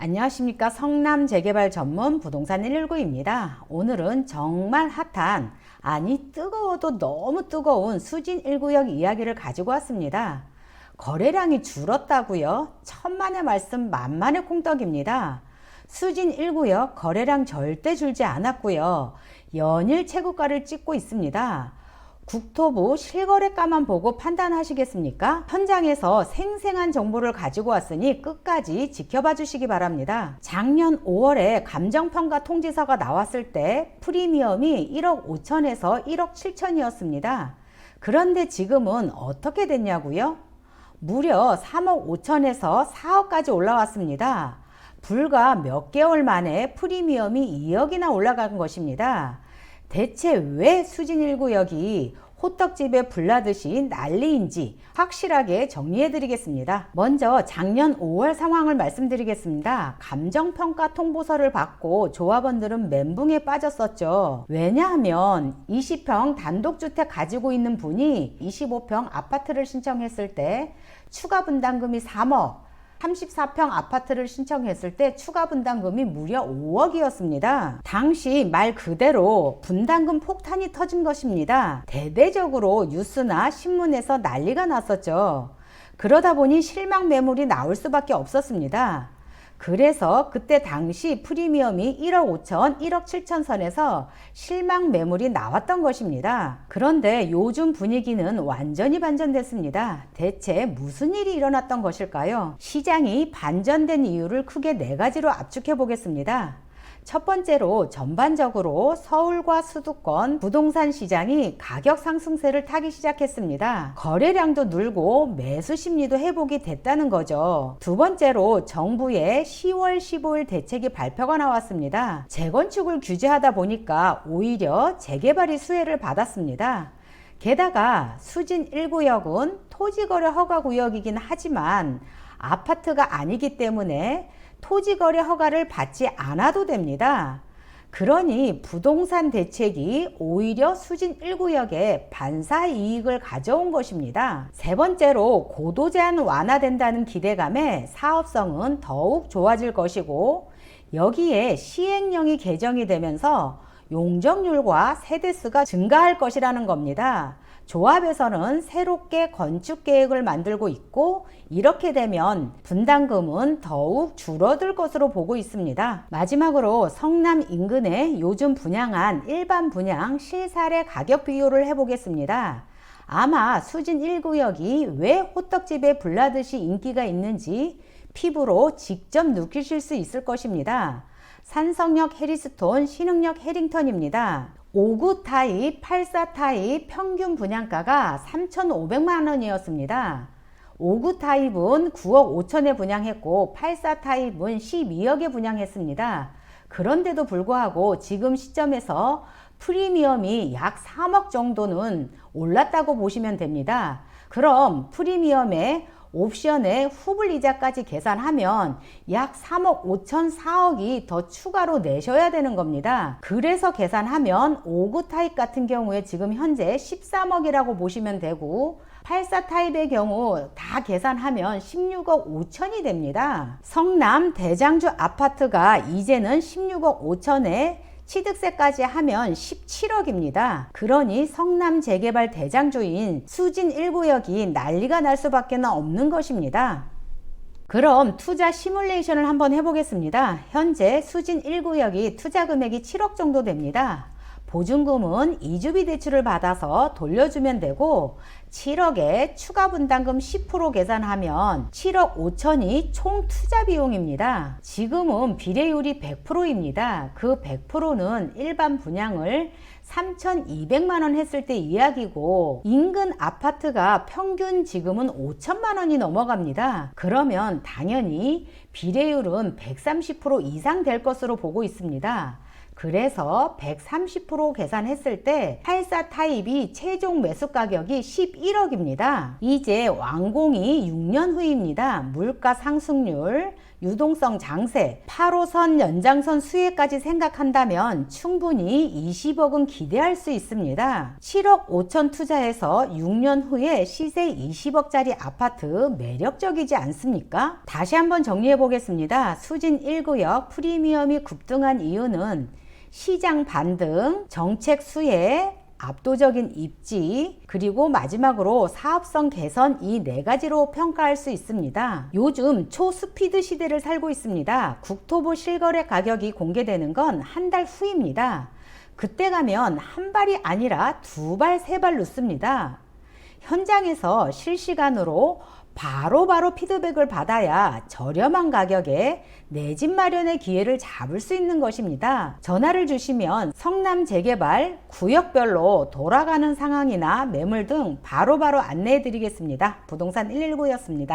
안녕하십니까. 성남 재개발 전문 부동산 119입니다. 오늘은 정말 핫한, 아니 뜨거워도 너무 뜨거운 수진 1구역 이야기를 가지고 왔습니다. 거래량이 줄었다고요? 천만의 말씀 만만의 콩떡입니다. 수진 1구역 거래량 절대 줄지 않았고요. 연일 최고가를 찍고 있습니다. 국토부 실거래가만 보고 판단하시겠습니까? 현장에서 생생한 정보를 가지고 왔으니 끝까지 지켜봐 주시기 바랍니다. 작년 5월에 감정평가 통지서가 나왔을 때 프리미엄이 1억 5천에서 1억 7천이었습니다. 그런데 지금은 어떻게 됐냐고요? 무려 3억 5천에서 4억까지 올라왔습니다. 불과 몇 개월 만에 프리미엄이 2억이나 올라간 것입니다. 대체 왜 수진 1구역이 호떡집에 불나듯이 난리인지 확실하게 정리해 드리겠습니다. 먼저 작년 5월 상황을 말씀드리겠습니다. 감정평가 통보서를 받고 조합원들은 멘붕에 빠졌었죠. 왜냐하면 20평 단독주택 가지고 있는 분이 25평 아파트를 신청했을 때 추가 분담금이 3억, 34평 아파트를 신청했을 때 추가 분담금이 무려 5억이었습니다. 당시 말 그대로 분담금 폭탄이 터진 것입니다. 대대적으로 뉴스나 신문에서 난리가 났었죠. 그러다 보니 실망 매물이 나올 수밖에 없었습니다. 그래서 그때 당시 프리미엄이 1억 5천, 1억 7천 선에서 실망 매물이 나왔던 것입니다. 그런데 요즘 분위기는 완전히 반전됐습니다. 대체 무슨 일이 일어났던 것일까요? 시장이 반전된 이유를 크게 4가지로 압축해 보겠습니다. 첫 번째로 전반적으로 서울과 수도권 부동산 시장이 가격 상승세를 타기 시작했습니다. 거래량도 늘고 매수 심리도 회복이 됐다는 거죠. 두 번째로 정부의 10월 15일 대책이 발표가 나왔습니다. 재건축을 규제하다 보니까 오히려 재개발이 수혜를 받았습니다. 게다가 수진 1구역은 토지거래 허가구역이긴 하지만 아파트가 아니기 때문에 토지거래 허가를 받지 않아도 됩니다. 그러니 부동산 대책이 오히려 수진 1구역에 반사 이익을 가져온 것입니다. 세 번째로 고도 제한 완화된다는 기대감에 사업성은 더욱 좋아질 것이고, 여기에 시행령이 개정이 되면서 용적률과 세대수가 증가할 것이라는 겁니다. 조합에서는 새롭게 건축 계획을 만들고 있고, 이렇게 되면 분담금은 더욱 줄어들 것으로 보고 있습니다. 마지막으로 성남 인근에 요즘 분양한 일반 분양 실사례 가격 비교를 해보겠습니다. 아마 수진 1구역이 왜 호떡집에 불나듯이 인기가 있는지 피부로 직접 느끼실 수 있을 것입니다. 산성역 해리스톤, 신흥역 해링턴입니다. 5구 타입, 84 타입 평균 분양가가 3,500만 원이었습니다. 5구 타입은 9억 5천에 분양했고 84 타입은 12억에 분양했습니다. 그런데도 불구하고 지금 시점에서 프리미엄이 약 3억 정도는 올랐다고 보시면 됩니다. 그럼 프리미엄에 옵션에 후불이자까지 계산하면 약 3억 5천 4억이 더 추가로 내셔야 되는 겁니다. 그래서 계산하면 5구 타입 같은 경우에 지금 현재 13억이라고 보시면 되고, 84 타입의 경우 다 계산하면 16억 5천이 됩니다. 성남 대장주 아파트가 이제는 16억 5천에 취득세까지 하면 17억입니다. 그러니 성남 재개발 대장주인 수진 1구역이 난리가 날 수밖에 없는 것입니다. 그럼 투자 시뮬레이션을 한번 해보겠습니다. 현재 수진 1구역이 투자 금액이 7억 정도 됩니다. 보증금은 이주비 대출을 받아서 돌려주면 되고, 7억에 추가 분담금 10% 계산하면 7억 5천이 총 투자 비용입니다. 지금은 비례율이 100%입니다. 그 100%는 일반 분양을 3,200만 원 했을 때 이야기고, 인근 아파트가 평균 지금은 5천만 원이 넘어갑니다. 그러면 당연히 비례율은 130% 이상 될 것으로 보고 있습니다. 그래서 130% 계산했을 때 84 타입이 최종 매수 가격이 11억입니다. 이제 완공이 6년 후입니다. 물가 상승률, 유동성 장세, 8호선 연장선 수혜까지 생각한다면 충분히 20억은 기대할 수 있습니다. 7억 5천 투자해서 6년 후에 시세 20억짜리 아파트 매력적이지 않습니까? 다시 한번 정리해 보겠습니다. 수진 1구역 프리미엄이 급등한 이유는 시장 반등, 정책 수혜, 압도적인 입지, 그리고 마지막으로 사업성 개선, 이 네 가지로 평가할 수 있습니다. 요즘 초스피드 시대를 살고 있습니다. 국토부 실거래 가격이 공개되는 건 한 달 후입니다. 그때 가면 한 발이 아니라 두 발, 세 발 넣습니다. 현장에서 실시간으로 바로바로 피드백을 받아야 저렴한 가격에 내 집 마련의 기회를 잡을 수 있는 것입니다. 전화를 주시면 성남 재개발 구역별로 돌아가는 상황이나 매물 등 바로바로 안내해 드리겠습니다. 부동산 119였습니다.